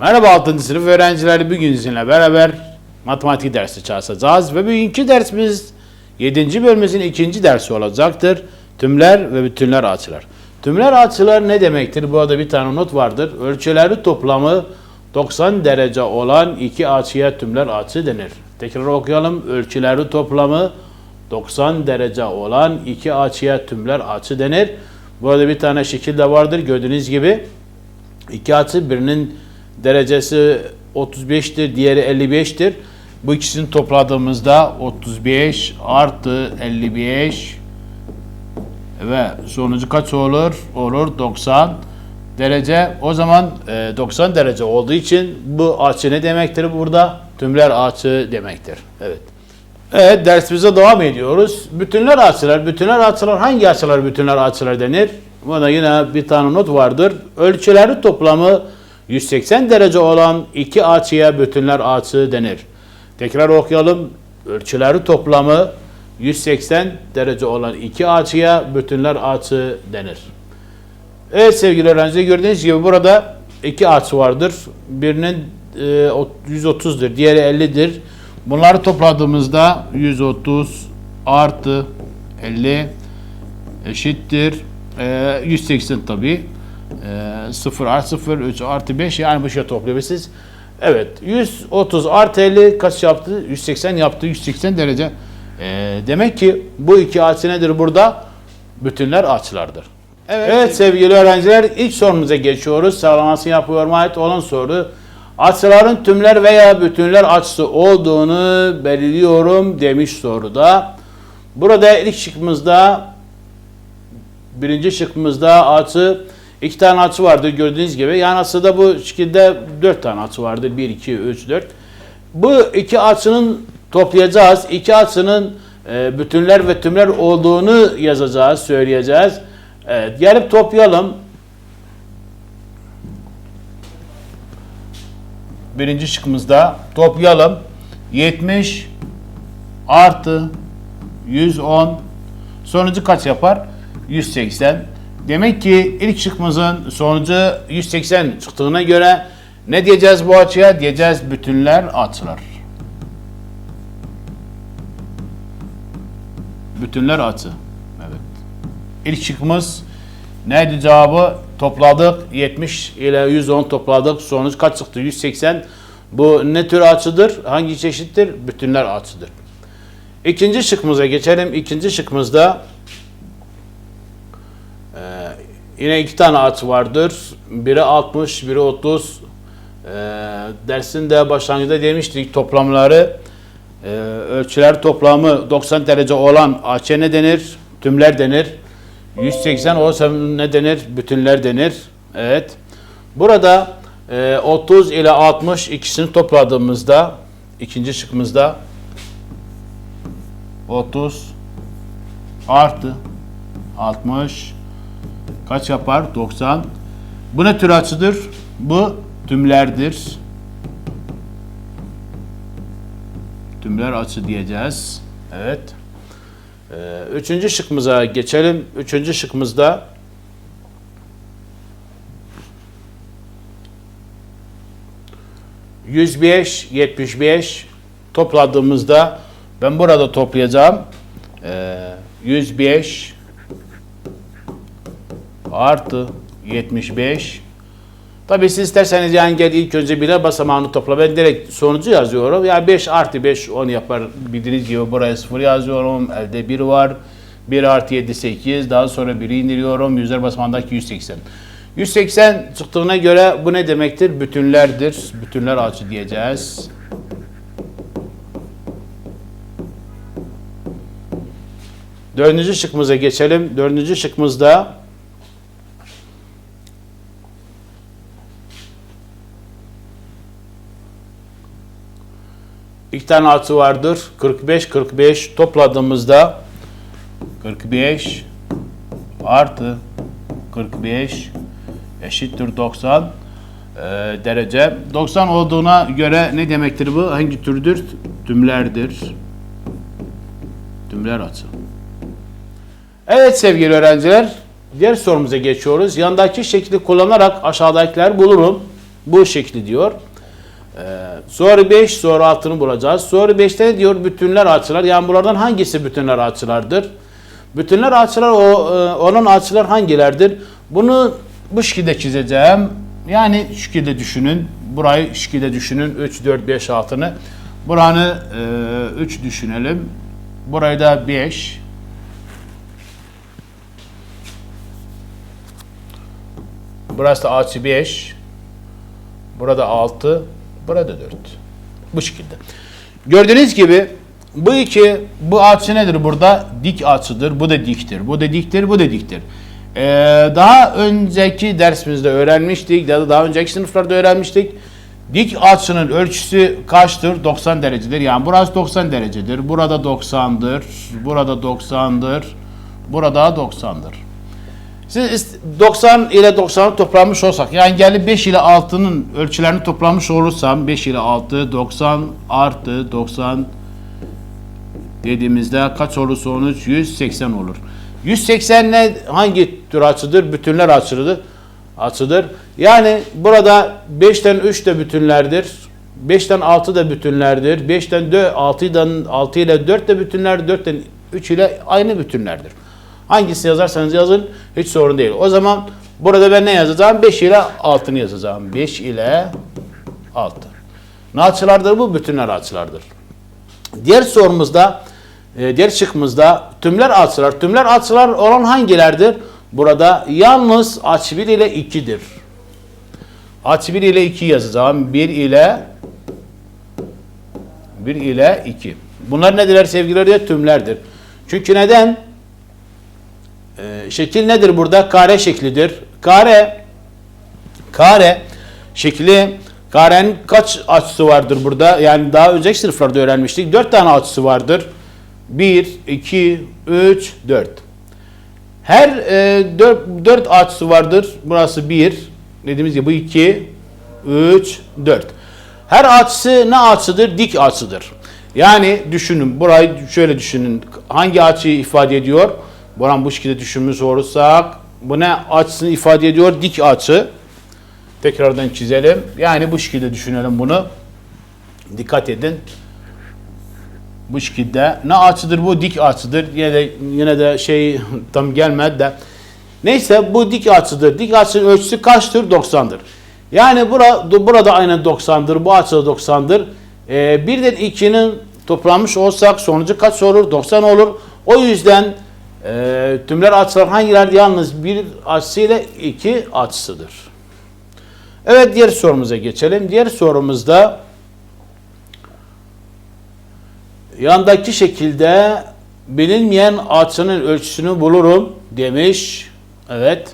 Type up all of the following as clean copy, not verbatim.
Merhaba 6. sınıf öğrencileri, bugün sizinle beraber matematik dersi çalışacağız ve bugünkü dersimiz 7. bölümümüzün 2. dersi olacaktır. Tümler ve bütünler açılar. Tümler açılar ne demektir? Burada bir tane not vardır. Ölçüleri toplamı 90 derece olan iki açıya tümler açı denir. Tekrar okuyalım. Ölçüleri toplamı 90 derece olan iki açıya tümler açı denir. Burada bir tane şekil de vardır. Gördüğünüz gibi iki açı, birinin derecesi 35'tir, diğeri 55'tir. Bu ikisini topladığımızda 35 artı 55 ve sonucu kaç olur? Olur 90 derece. O zaman 90 derece olduğu için bu açı ne demektir burada? Tümler açı demektir. Evet. Evet, dersimize devam ediyoruz. Bütünler açılar. Bütünler açılar, hangi açılar bütünler açılar denir? Burada yine bir tane not vardır. Ölçüleri toplamı 180 derece olan iki açıya bütünler açı denir. Tekrar okuyalım. Ölçüleri toplamı 180 derece olan iki açıya bütünler açı denir. Evet sevgili öğrenciler, gördüğünüz gibi burada iki açı vardır. Birinin 130'dur, diğeri 50'dir. Bunları topladığımızda 130 artı 50 eşittir 180 tabi. 0 artı 0, 3 artı 5, yani bu şey toplayabilirsiniz. Evet, 130 artı 50 kaç yaptı? 180 yaptı, 180 derece. Demek ki bu iki açı nedir burada? Bütünler açılardır. Evet sevgili öğrenciler, ilk sorumuza geçiyoruz. Sıralamasını yapıyorum, ait olan soru. Açıların tümler veya bütünler açısı olduğunu belirliyorum demiş soruda. Burada ilk şıkkımızda, birinci şıkkımızda açı, iki tane açı vardır gördüğünüz gibi. Yani aslında bu şekilde 4 tane açı vardır. 1, 2, 3, 4. Bu iki açının toplayacağız. İki açının bütünler ve tümler olduğunu yazacağız, söyleyeceğiz. Evet, gelip toplayalım. Birinci şıkkımızda toplayalım. 70 artı 110 sonucu kaç yapar? 180. Demek ki ilk şıkkımızın sonucu 180 çıktığına göre ne diyeceğiz bu açıya? Diyeceğiz bütünler açılar. Bütünler açı. Evet. İlk şıkkımız neydi cevabı? Topladık. 70 ile 110 topladık. Sonuç kaç çıktı? 180. Bu ne tür açıdır? Hangi çeşittir? Bütünler açıdır. İkinci şıkkımıza geçelim. İkinci şıkkımızda yine iki tane açı vardır. Biri 60, biri 30. Dersin de başlangıçta demiştik toplamları. Ölçüler toplamı 90 derece olan açıya ne denir? Tümler denir. 180 olsa ne denir? Bütünler denir. Evet. Burada 30 ile 60 ikisini topladığımızda ikinci şıkkımızda 30 artı 60 kaç yapar? 90. Bu ne tür açıdır? Bu tümlerdir. Tümler açı diyeceğiz. Evet. Üçüncü şıkkımıza geçelim. Üçüncü şıkkımızda %105, 75 topladığımızda ben burada toplayacağım. 105 artı 75. Tabii siz isterseniz yani gel ilk önce bire basamağını topla. Ben direkt sonucu yazıyorum. Yani 5 artı 5 10 yapar. Bildiğiniz gibi buraya 0 yazıyorum. Elde 1 var. 1 artı 7 8. Daha sonra 1'i indiriyorum. Yüzler basamağındaki 180. 180 çıktığına göre bu ne demektir? Bütünlerdir. Bütünler açı diyeceğiz. Dördüncü şıkkımıza geçelim. Dördüncü şıkkımızda İki tane açı vardır. 45, 45 topladığımızda 45 artı 45 eşittir 90 derece. 90 olduğuna göre ne demektir bu? Hangi türdür? Tümlerdir. Tümler açı. Evet sevgili öğrenciler, diğer sorumuza geçiyoruz. Yandaki şekli kullanarak aşağıdakiler bulurum. Bu şekli diyor. Soru 5, soru 6'ını bulacağız. Soru 5'te ne diyor? Bütünler açılar. Yani bunlardan hangisi bütünler açılardır? Bütünler açılar, onun açılar hangilerdir? Bunu bu şekilde çizeceğim. Yani şu şekilde düşünün. Burayı şu şekilde düşünün. 3, 4, 5, 6'ını. Buranı 3 düşünelim. Burayı da 5. Burası da açı 5. Burada 6. Burada 4. Bu şekilde. Gördüğünüz gibi bu açı nedir burada? Dik açıdır. Bu da diktir. Bu da diktir. Bu da diktir. Daha önceki dersimizde öğrenmiştik. Ya da daha önceki sınıflarda öğrenmiştik. Dik açının ölçüsü kaçtır? 90 derecedir. Yani burası 90 derecedir. Burada 90'dır. Burada 90'dır. Burada 90'dır. Siz 90 ile 90'ı toplamış olsak, yani gelip 5 ile 6'nın ölçülerini toplamış olursam, 5 ile 6, 90 artı 90 dediğimizde kaç olur sonuç? 180 olur. 180 ne? Hangi tür açıdır? Bütünler açıdır. Yani burada 5'ten 3 de bütünlerdir. 5'ten 6 da bütünlerdir. 5'ten 6 ile 4 de bütünlerdir. 4'ten 3 ile aynı bütünlerdir. Hangisini yazarsanız yazın, hiç sorun değil. O zaman burada ben ne yazacağım? 5 ile 6'ını yazacağım. 5 ile 6. Ne açılardır bu? Bütünler açılardır. Diğer sorumuzda, diğer şıkkımızda tümler açılar. Tümler açılar olan hangilerdir? Burada yalnız açı 1 ile 2'dir. Açı 1 ile 2 yazacağım. 1 ile 2. Bunlar nedirler sevgili? Tümlerdir. Çünkü neden? Şekil nedir burada? Kare şeklidir. Kare şekli, karenin kaç açısı vardır burada? Yani daha önceki sınıflarda öğrenmiştik. 4 tane açısı vardır. 1, 2, 3, 4. Her 4 açısı vardır. Burası 1. Dediğimiz gibi bu 2, 3, 4. Her açısı ne açıdır? Dik açıdır. Yani düşünün. Burayı şöyle düşünün. Hangi açıyı ifade ediyor? Buran bu şekilde düşünmüş olursak, bu ne açısını ifade ediyor? Dik açı. Tekrardan çizelim. Yani bu şekilde düşünelim bunu. Dikkat edin. Bu şekilde. Ne açıdır bu? Dik açıdır. Yine de şey tam gelmedi de. Neyse bu dik açıdır. Dik açının ölçüsü kaçtır? 90'dır. Yani burada aynen 90'dır. Bu açı da 90'dır. Birden 2'nin toplanmış olsak sonucu kaç olur? 90 olur. O yüzden tümler açılar hangilerdi? Yalnız bir açısıyla 2 açısıdır. Evet, diğer sorumuza geçelim. Diğer sorumuzda yandaki şekilde bilinmeyen açının ölçüsünü bulurum demiş. Evet.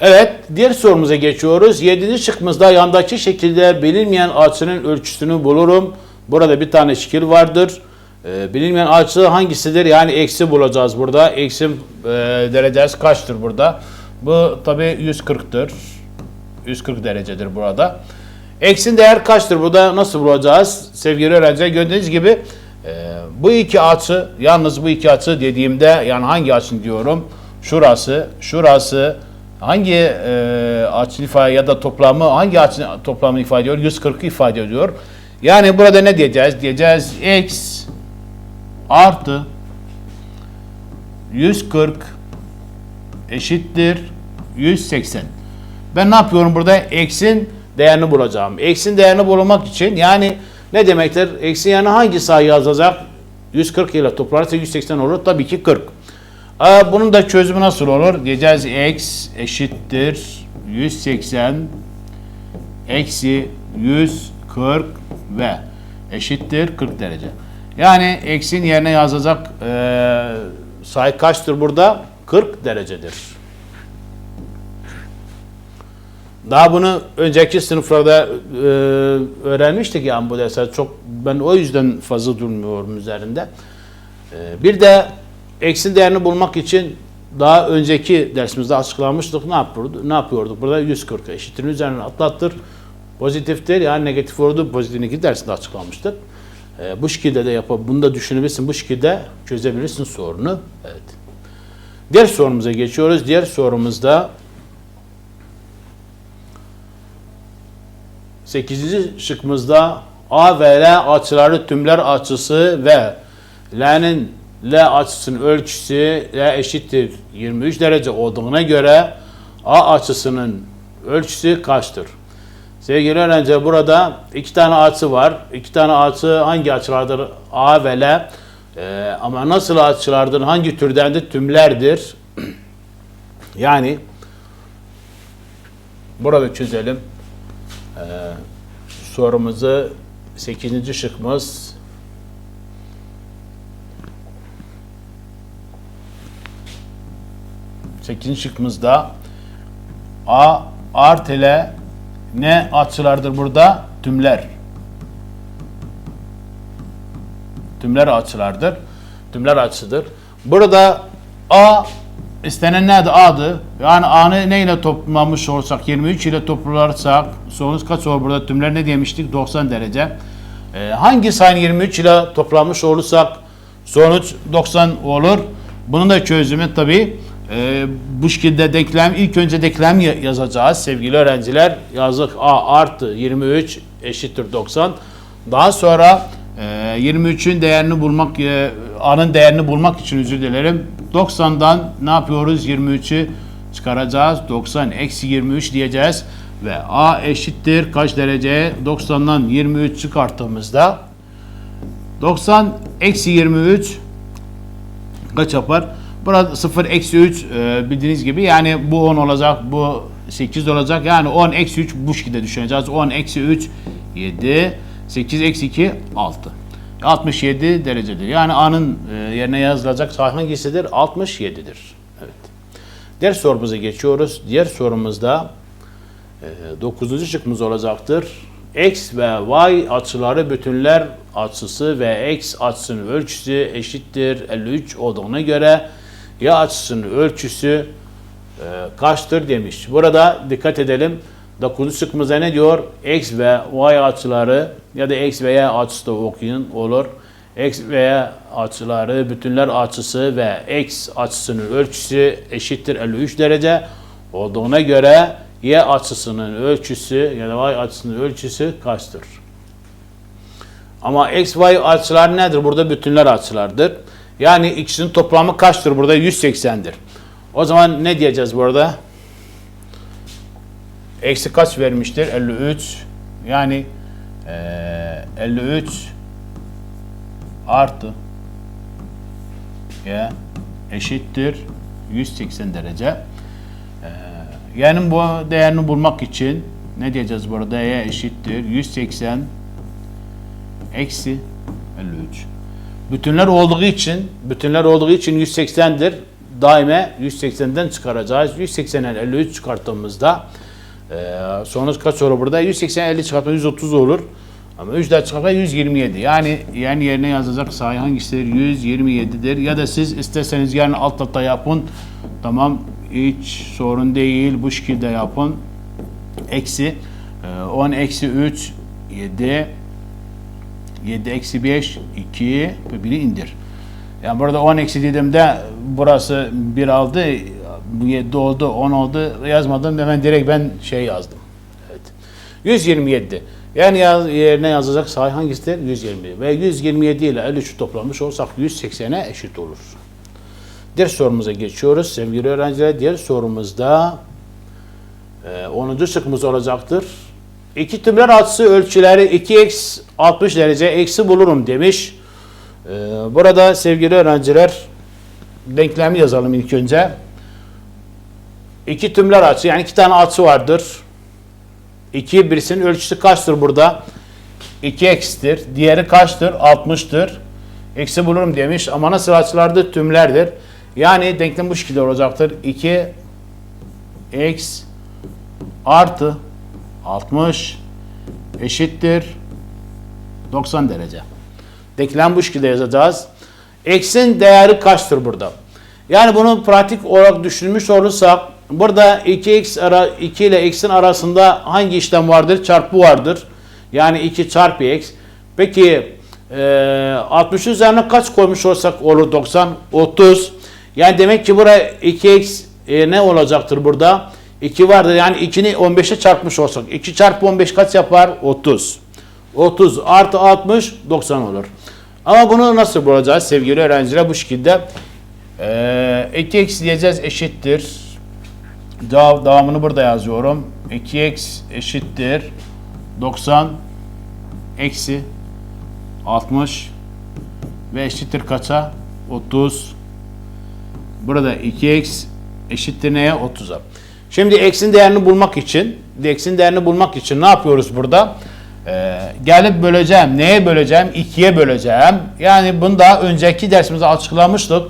Evet, diğer sorumuza geçiyoruz. 7. şıkkımızda yandaki şekilde bilinmeyen açının ölçüsünü bulurum. Burada bir tane şekil vardır. Bilinmeyen açı hangisidir? Yani eksi bulacağız burada. Eksi derecesi kaçtır burada? Bu tabi 140'tır. 140 derecedir burada. Eksin değer kaçtır? Burada nasıl bulacağız? Sevgili öğrenciler, gördüğünüz gibi bu iki açı, yalnız bu iki açı dediğimde yani hangi açı diyorum? Şurası hangi açı ifade ya da toplamı, hangi açı toplamı ifade ediyor? 140'ı ifade ediyor. Yani burada ne diyeceğiz? Diyeceğiz x artı 140 eşittir 180. Ben ne yapıyorum burada? X'in değerini bulacağım. X'in değerini bulmak için yani ne demektir? X'in yani hangi sayı yazacak? 140 ile toplanırsa 180 olur. Tabii ki 40. Bunun da çözümü nasıl olur? Diyeceğiz x eşittir 180 eksi 140 ve eşittir 40 derece. Yani x'in yerine yazacak sayı kaçtır burada? 40 derecedir. Daha bunu önceki sınıflarda öğrenmiştik yani bu dersler çok, ben o yüzden fazla durmuyorum üzerinde. Bir de x'in değerini bulmak için daha önceki dersimizde açıklamıştık. Ne yapıyorduk? Burada 140 eşittir üzerine atlattır. Pozitiftir yani negatif oldu. Pozitifini dersinde açıklamıştık. Bu şekilde de yapıp bunu da düşünebilirsin. Bu şekilde çözebilirsin sorunu. Evet. Diğer sorumuza geçiyoruz. Diğer sorumuzda 8. şıkkımızda A ve L açıları tümler açısı ve L açısının ölçüsü L eşittir 23 derece olduğuna göre A açısının ölçüsü kaçtır? Sevgili öğrenciler, burada iki tane açı var. İki tane açı hangi açılardır? A ve L. Ama nasıl açılardır? Hangi türdendir? Tümlerdir. Yani burada çözelim. Sorumuzu 8. şıkkımız. Şıkkımızda A artı L ne açılardır burada? Tümler. Tümler açılardır. Tümler açıdır. Burada A istenen neydi? A'dı. Yani A'nı neyle toplamış olsak, 23 ile toplarsak sonuç kaç olur burada? Tümler ne demiştik? 90 derece. Hangi sayının 23 ile toplanmış olursak sonuç 90 olur. Bunun da çözümü tabii bu şekilde denklem, ilk önce denklem yazacağız sevgili öğrenciler. Yazdık A artı 23 eşittir 90. Daha sonra 23'ün değerini bulmak, A'nın değerini bulmak için özür dilerim. 90'dan ne yapıyoruz? 23'ü çıkaracağız. 90 eksi 23 diyeceğiz. Ve A eşittir kaç derece? 90'dan 23 çıkarttığımızda 90 eksi 23 kaç yapar? Burada 0 eksi 3 bildiğiniz gibi, yani bu 10 olacak, bu 8 olacak. Yani 10 eksi 3 bu şekilde düşüneceğiz. 10 eksi 3 7, 8 eksi 2 6. 67 derecedir. Yani A'nın yerine yazılacak sayı hangisidir? 67'dir. Evet. Diğer sorumuza geçiyoruz. Diğer sorumuzda 9. şıkkımız olacaktır. X ve Y açıları bütünler açısı ve X açısının ölçüsü eşittir 53 olduğuna göre Y açısının ölçüsü kaçtır demiş. Burada dikkat edelim. 9. şıkkımızda ne diyor? X ve Y açıları ya da X ve Y açısı da okuyun olur. X ve Y açıları bütünler açısı ve X açısının ölçüsü eşittir 53 derece olduğuna göre Y açısının ölçüsü ya da Y açısının ölçüsü kaçtır? Ama X, Y açılar nedir? Burada bütünler açılardır. Yani ikisinin toplamı kaçtır? Burada 180'dir. O zaman ne diyeceğiz burada? Eksi kaç vermiştir? 53. Yani 53 artı Y eşittir 180 derece. Yani bu değerini bulmak için ne diyeceğiz burada? Y eşittir 180 eksi 53. Bütünler olduğu için 180'dir. Daima 180'den çıkaracağız. 180'den 53 çıkarttığımızda sonuç kaç olur burada? 180 50 çıkartma 130 olur. Ama 3 daha çıkartma 127. Yani yerine yazacak sayı hangisidir? 127'dir. Ya da siz isterseniz yarın alt alta yapın. Tamam, hiç sorun değil. Bu şekilde yapın. Eksi 10 eksi 3 7 7 eksi 5 2 ve 1'i indir. Yani burada 10 eksi dediğimde burası 1 aldı. Bu 7 oldu, 10 oldu. Yazmadım. Hemen direkt ben yazdım. Evet. 127. Yani yerine yazacak sayı hangisidir? 127. Ve 127 ile 53 toplamış olsak 180'e eşit olur. Diğer sorumuza geçiyoruz sevgili öğrenciler. Diğer sorumuzda 10. şıkkımız olacaktır. İki tümler açısı ölçüleri 2x 60 derece eksi bulurum demiş. Burada sevgili öğrenciler denklemi yazalım ilk önce. İki tümler açı, yani iki tane açı vardır. Birisinin ölçüsü kaçtır burada? 2x'tir. Diğeri kaçtır? 60'tır. Eksi bulurum demiş ama nasıl açılardır? Tümlerdir. Yani denklem bu şekilde olacaktır. 2x artı 60 eşittir 90 derece. Denklem bu şekilde yazacağız. X'in değeri kaçtır burada? Yani bunu pratik olarak düşünmüş olursak burada 2 ile x'in arasında hangi işlem vardır? Çarpı vardır. Yani 2 çarpı x. Peki 60 üzerine kaç koymuş olsak olur 90? 30. Yani demek ki buraya 2x ne olacaktır burada? 2 vardır. Yani 2'ni 15'e çarpmış olsak. 2 çarpı 15 kaç yapar? 30. 30 artı 60 90 olur. Ama bunu nasıl bulacağız sevgili öğrenciler? Bu şekilde 2x diyeceğiz eşittir. Devamını burada yazıyorum. 2x eşittir 90 eksi 60 ve eşittir kaça? 30. Burada 2x eşittir neye? 30'a. Şimdi x'in değerini bulmak için ne yapıyoruz burada? Gelip böleceğim. Neye böleceğim? 2'ye böleceğim. Yani bunu daha önceki dersimizde açıklamıştık.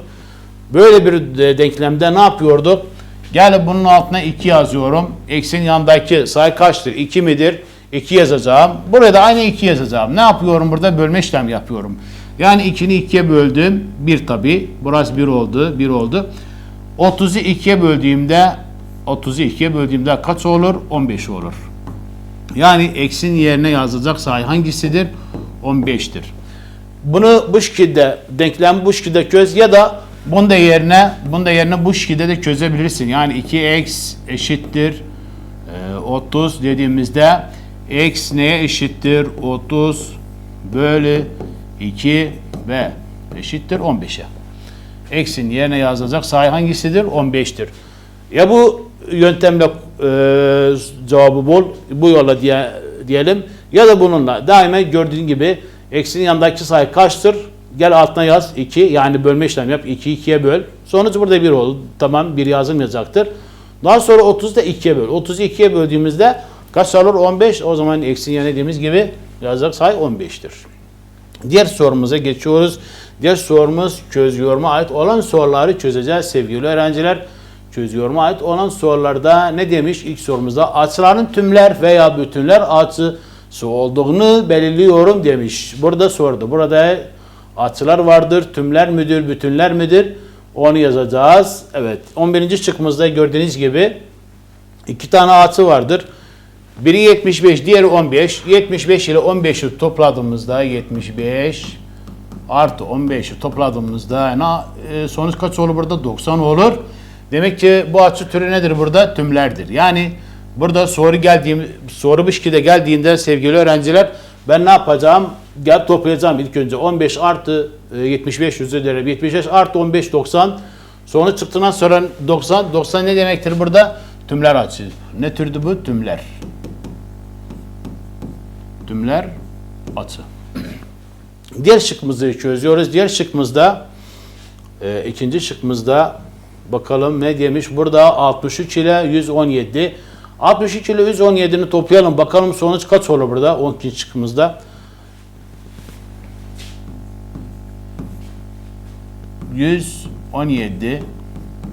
Böyle bir denklemde ne yapıyorduk? Gelip bunun altına 2 yazıyorum. X'in yanındaki sayı kaçtır? 2 midir? 2 yazacağım. Buraya da aynı 2 yazacağım. Ne yapıyorum burada? Bölme işlemi yapıyorum. Yani 2'ni 2'ye böldüm. 1 tabi. Burası 1 oldu. 1 oldu. 30'u 2'ye böldüğümde kaç olur? 15 olur. Yani x'in yerine yazılacak sayı hangisidir? 15'tir. Bunu bu şekilde, denklemi bu şekilde çöz ya da bunu da yerine bu şekilde de çözebilirsin. Yani 2x eşittir 30 dediğimizde x neye eşittir? 30 bölü 2 ve eşittir 15'e. X'in yerine yazılacak sayı hangisidir? 15'tir. Ya bu yöntemle cevabı bul, bu yolla diyelim ya da bununla. Daima gördüğün gibi x'in yanındaki sayı kaçtır? Gel altına yaz 2, yani bölme işlemi yap. 2'yi 2'ye böl. Sonuç burada 1 oldu. Tamam, 1 yazılmayacaktır. Daha sonra 30'u da 2'ye böl. 30'u 2'ye böldüğümüzde kaç olur? 15. O zaman x'in yerine dediğimiz gibi yazacak sayı 15'tir. Diğer sorumuza geçiyoruz. Diğer sorumuz çöz yoruma ait olan soruları çözeceğiz sevgili öğrenciler. Çöz yoruma ait olan sorularda ne demiş? İlk sorumuzda açıların tümler veya bütünler açısı olduğunu belirliyorum demiş. Burada sordu. Burada açılar vardır. Tümler midir, bütünler midir? Onu yazacağız. Evet. 11. şıkkımızda gördüğünüz gibi 2 tane açı vardır. Biri 75, diğeri 15. 75 ile 15'i topladığımızda 75 artı 15'i topladığımızda sonuç kaç olur burada? 90 olur. Demek ki bu açı türü nedir burada? Tümlerdir. Yani burada soru bu şekilde geldiğinde sevgili öğrenciler ben ne yapacağım? Gel toplayacağım ilk önce 15 artı 75 üzeri 75 artı 15 90. Sonuç çıktıktan sonra 90. 90 ne demektir burada? Tümler açı. Ne türdü bu? Tümler. Tümler açı. Diğer şıkkımızı çözüyoruz. Diğer şıkkımızda ikinci şıkkımızda bakalım ne demiş? Burada 63 ile 117. 63 ile 117'ni toplayalım. Bakalım sonuç kaç olur burada? 12. şıkkımızda. 117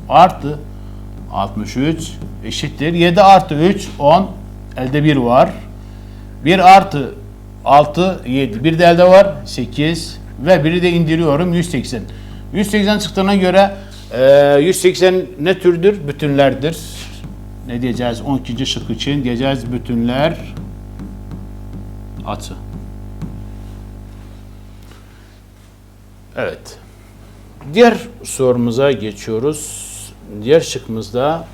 artı 63 eşittir. 7 artı 3 10. Elde 1 var. 1 artı 6 7. Bir de elde var 8 ve biri de indiriyorum 180. 180 çıktığına göre 180 ne türdür? Bütünlerdir. Ne diyeceğiz? 12. şık için diyeceğiz bütünler açı. Evet. Diğer sorumuza geçiyoruz. Diğer şıkkımızda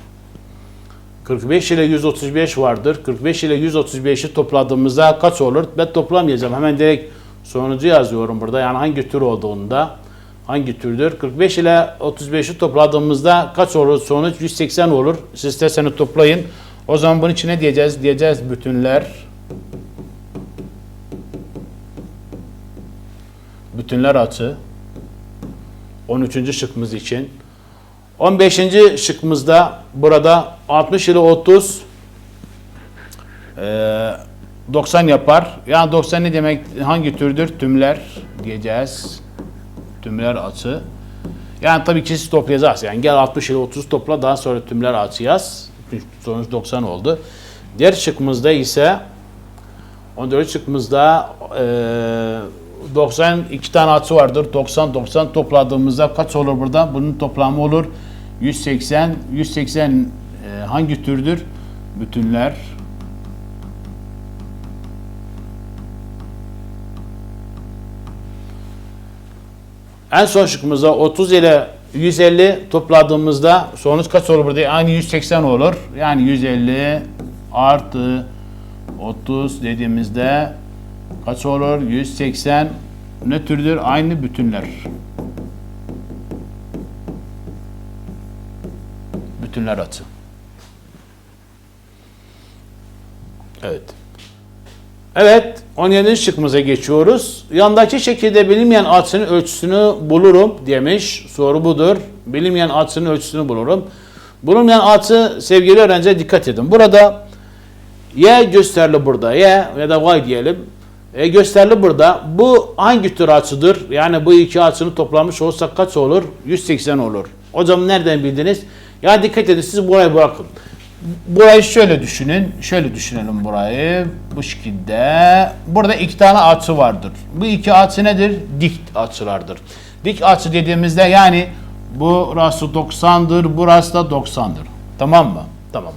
45 ile 135 vardır. 45 ile 135'i topladığımızda kaç olur? Ben toplamayacağım. Hemen direkt sonucu yazıyorum burada. Yani hangi tür olduğunda. Hangi türdür? 45 ile 35'i topladığımızda kaç olur? Sonuç 180 olur. Siz isterseniz toplayın. O zaman bunun içine diyeceğiz. Diyeceğiz bütünler. Bütünler açı. 13. şıkkımız için. 15. şıkkımızda burada 60 ile 30 90 yapar. Yani 90 ne demek? Hangi türdür? Tümler diyeceğiz. Tümler açı. Yani tabii ki siz toplayacağız. Yani gel 60 ile 30 topla, daha sonra tümler açı yaz. Sonuç 90 oldu. Diğer şıkkımızda ise 14. şıkkımızda 92 tane açı vardır. 90 topladığımızda kaç olur burada? Bunun toplamı olur 180. 180 hangi türdür? Bütünler. En son şıkkımızda 30 ile 150 topladığımızda sonuç kaç olur burada? Aynı 180 olur. Yani 150 artı 30 dediğimizde kaç olur? 180 ne türdür? Aynı bütünler. Bütünler açı. Evet. Evet, 17. şıkkımıza geçiyoruz. Yandaki şekilde bilinmeyen açının ölçüsünü bulurum demiş. Soru budur. Bilinmeyen açının ölçüsünü bulurum. Bulunmayan açı sevgili öğrenciler dikkat edin. Burada y gösterili burada. Y ya da y diyelim. Gösterili burada. Bu hangi tür açıdır? Yani bu iki açını toplamış olsak kaç olur? 180 olur. Hocam nereden bildiniz? Ya dikkat edin, siz burayı bırakın. Burayı şöyle düşünün. Şöyle düşünelim burayı. Bu şekilde. Burada iki tane açı vardır. Bu iki açı nedir? Dik açılardır. Dik açı dediğimizde yani burası 90'dır, burası da 90'dır. Tamam mı? Tamam.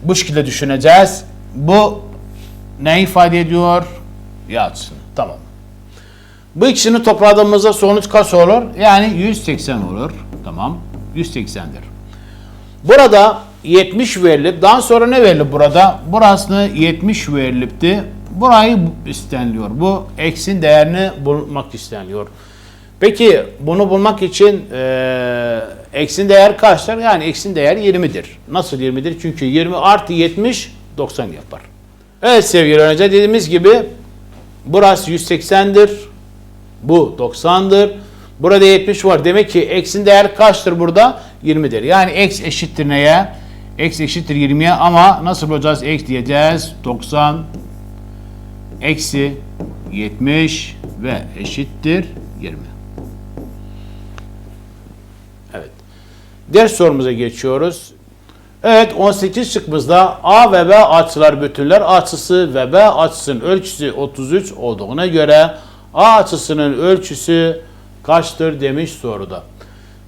Bu şekilde düşüneceğiz. Bu ne ifade ediyor? Y açısını. Tamam. Bu ikisini topladığımızda sonuç kaç olur? Yani 180 olur. Tamam. 180'dir. Burada 70 verilip daha sonra ne verilip burada? Burası 70 verilipti. Burayı isteniliyor. Bu x'in değerini bulmak isteniliyor. Peki bunu bulmak için x'in değer kaçtır? Yani x'in değeri 20'dir. Nasıl 20'dir? Çünkü 20 artı 70 90 yapar. Evet sevgili öğrenciler, dediğimiz gibi burası 180'dir. Bu 90'dır. Burada 70 var. Demek ki x'in değeri kaçtır burada? 20'dir. Yani x eşittir neye? X eşittir 20'ye ama nasıl bulacağız? X diyeceğiz. 90 eksi 70 ve eşittir 20. Evet. Diğer sorumuza geçiyoruz. Evet, 18 şıkkımızda A ve B açılar bütünler açısı ve B açısının ölçüsü 33 olduğuna göre A açısının ölçüsü kaçtır demiş soruda.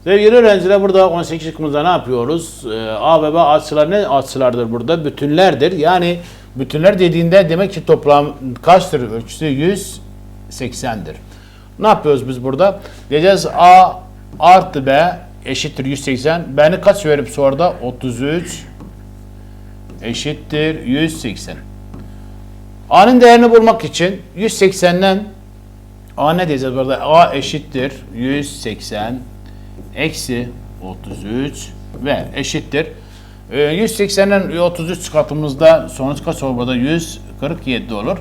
Sevgili öğrenciler, burada 18 şıkkımızda ne yapıyoruz? A ve B açılar ne açılardır burada? Bütünlerdir. Yani bütünler dediğinde demek ki toplam kaçtır ölçüsü? 180'dir. Ne yapıyoruz biz burada? Diyeceğiz A artı B eşittir 180. B'ni kaç verip soruda? 33 eşittir 180. A'nın değerini bulmak için 180'den A ne diyeceğiz burada? A eşittir 180 eksi 33 ve eşittir. 180'den 33 çıkarttığımızda sonuç kaç olur burada? 147 olur.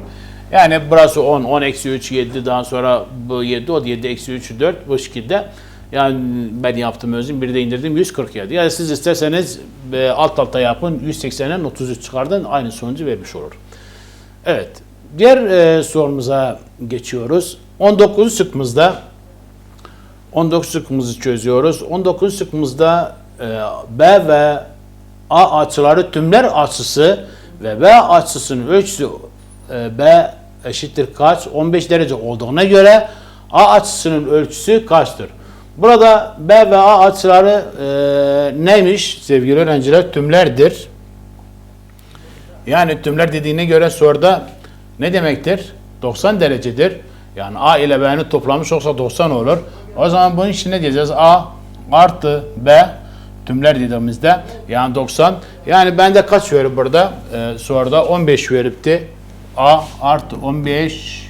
Yani burası 10, 10 eksi 3, 7, daha sonra bu 7, o 7 eksi 3, 4 bu şekilde. Yani ben yaptım özüm, bir de indirdim 147. Yani siz isterseniz alt alta yapın, 180'den 33 çıkardın, aynı sonucu vermiş olur. Evet, diğer sorumuza geçiyoruz. 19 şıkkımızda 19 şıkkımızı çözüyoruz. 19 şıkkımızda B ve A açıları tümler açısı ve B açısının ölçüsü B eşittir kaç? 15 derece olduğuna göre A açısının ölçüsü kaçtır? Burada B ve A açıları neymiş sevgili öğrenciler? Tümlerdir. Yani tümler dediğine göre soruda ne demektir? 90 derecedir. Yani A ile B'nin toplamış olsa 90 olur. O zaman bunun için ne diyeceğiz? A artı B tümler dediğimizde yani 90. Yani bende kaç verip burada? Soruda 15 veripti. A artı 15.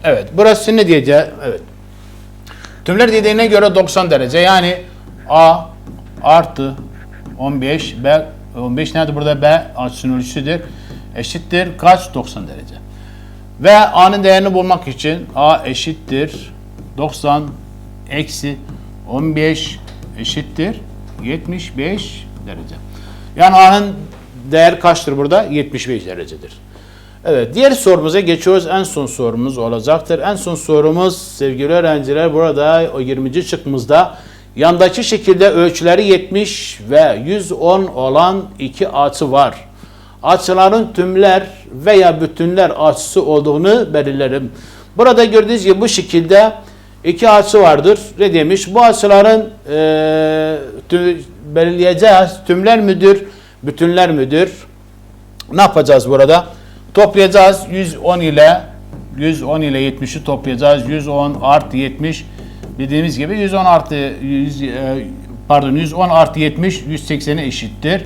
Evet. Burası ne diyeceğiz? Evet. Tümler dediğine göre 90 derece. Yani A artı 15. B 15 nerede? Burada B açısının ölçüsüdür. Eşittir kaç? 90 derece. Ve A'nın değerini bulmak için A eşittir 90 eksi 15 eşittir 75 derece. Yani A'nın değeri kaçtır burada? 75 derecedir. Evet, diğer sorumuza geçiyoruz. En son sorumuz olacaktır. En son sorumuz sevgili öğrenciler, burada o 20. şıkkımızda yandaki şekilde ölçüleri 70 ve 110 olan iki açı var. Açıların tümler veya bütünler açısı olduğunu belirlerim. Burada gördüğünüz gibi bu şekilde iki açı vardır. Ne demiş? Bu açıların belirleyeceğiz. Tümler müdür, bütünler müdür? Ne yapacağız burada? Toplayacağız. 110 ile 110 ile 70'i toplayacağız. 110 artı 70 dediğimiz gibi 110 artı 110 artı 70 180'e eşittir.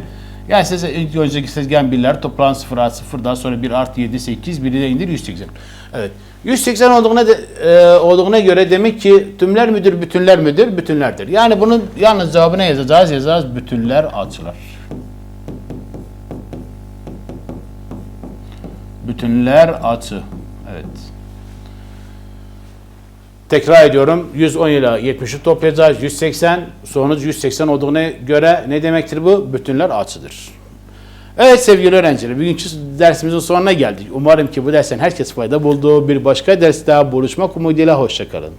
Yani size ilk önceki sezgen birler toplam 0 artı 0 daha sonra 1 artı 7 8 1'i de indir 180. Evet. 180 olduğuna göre demek ki tümler müdür, bütünler müdür? Bütünlerdir. Yani bunun yalnız cevabını yazacağız. Bütünler açılar. Bütünler açı. Evet. Tekrar ediyorum. 110 ile 70'i toplayacağız. 180. Sonuç 180 olduğuna göre ne demektir bu? Bütünler açıdır. Evet sevgili öğrenciler, bugünkü dersimizin sonuna geldik. Umarım ki bu dersten herkes fayda buldu. Bir başka derste buluşmak umuduyla hoşça kalın.